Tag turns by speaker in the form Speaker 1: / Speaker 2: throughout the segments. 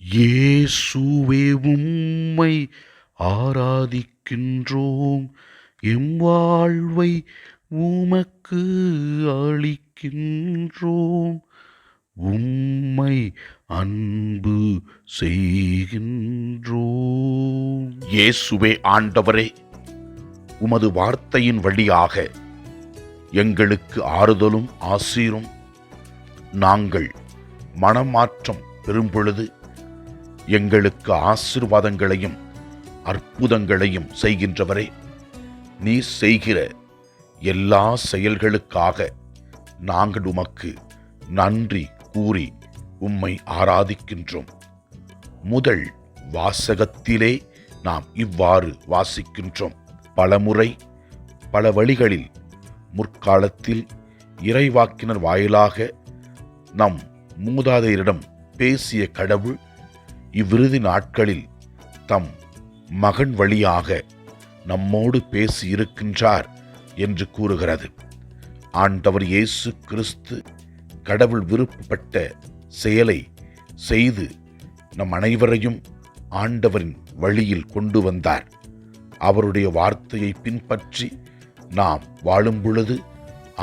Speaker 1: இயேசுவே உம்மை ஆராதிக்கின்றோம், எம் வாழ்வை உமக்கு அளிக்கின்றோம், உம்மை அன்பு செய்கின்றோம். இயேசுவே ஆண்டவரே, உமது வார்த்தையின் வழியாக எங்களுக்கு ஆறுதலும் ஆசீரும், நாங்கள் மனமாற்றம் பெறும்பொழுது எங்களுக்கு ஆசீர்வாதங்களையும் அற்புதங்களையும் செய்கின்றவரே, நீ செய்கிற எல்லா செயல்களுக்காக நாங்கள் உமக்கு நன்றி கூறி உம்மை ஆராதிக்கின்றோம். முதல் வாசகத்திலே நாம் இவ்வாறு வாசிக்கின்றோம். பலமுறை பல வழிகளில் முற்காலத்தில் இறைவாக்கினர் வாயிலாக நம் மூதாதையரிடம் பேசிய கடவுள் இவ்விறுதி நாட்களில் தம் மகன் வழியாக நம்மோடு பேசியிருக்கின்றார் என்று கூறுகிறது. ஆண்டவர் இயேசு கிறிஸ்து கடவுள் விருப்பப்பட்ட செயலை செய்து நம் அனைவரையும் ஆண்டவரின் வழியில் கொண்டு வந்தார். அவருடைய வார்த்தையை பின்பற்றி நாம் வாழும் பொழுது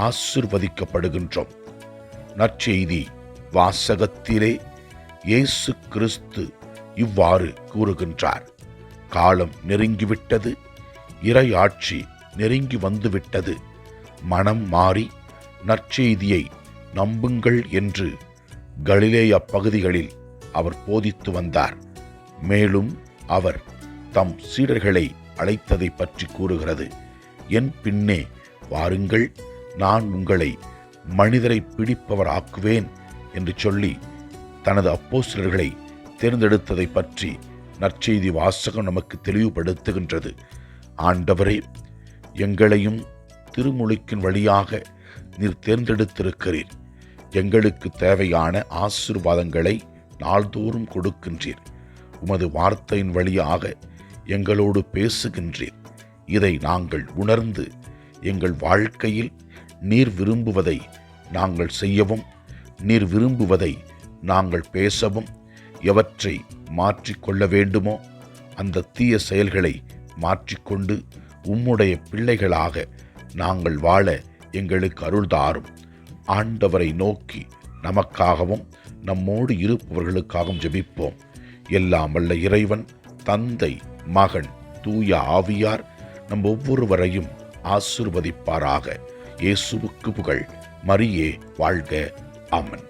Speaker 1: ஆசீர்வதிக்கப்படுகின்றோம். நற்செய்தி வாசகத்திலே இயேசு கிறிஸ்து இவ்வாறு கூறுகின்றார்: காலம் நெருங்கிவிட்டது, இறையாட்சி நெருங்கி வந்துவிட்டது, மனம் மாறி நற்செய்தியை நம்புங்கள் என்று கலிலேய பகுதிகளில் அவர் போதித்து வந்தார். மேலும் அவர் தம் சீடர்களை அழைத்ததை பற்றி கூறுகிறது: என் பின்னே வாருங்கள், நான் உங்களை மனிதரை பிடிப்பவர் ஆக்குவேன் என்று சொல்லி தனது அப்போஸ்தலர்களை தேர்ந்தெடுத்ததை பற்றி நற்செய்தி வாசகம் நமக்கு தெளிவுபடுத்துகின்றது. ஆண்டவரே, எங்களையும் திருமுழுக்கின் வழியாக நீர் தேர்ந்தெடுத்திருக்கிறீர். எங்களுக்கு தேவையான ஆசீர்வாதங்களை நாள்தோறும் கொடுக்கின்றீர். உமது வார்த்தையின் வழியாக எங்களோடு பேசுகின்றீர். இதை நாங்கள் உணர்ந்து எங்கள் வாழ்க்கையில் நீர் விரும்புவதை நாங்கள் செய்யவும், நீர் விரும்புவதை நாங்கள் பேசவும், எவற்றை மாற்றிக்கொள்ள வேண்டுமோ அந்த தீய செயல்களை மாற்றிக்கொண்டு உம்முடைய பிள்ளைகளாக நாங்கள் வாழ எங்களுக்கு அருள்தாரும். ஆண்டவரை நோக்கி நமக்காகவும் நம்மோடு இருப்பவர்களுக்காகவும் ஜெபிப்போம். எல்லாம் வல்ல இறைவன், தந்தை, மகன், தூய ஆவியார் நம் ஒவ்வொருவரையும் ஆசீர்வதிப்பாராக. இயேசுவுக்கு புகழ். மரியே வாழ்க. ஆமென்.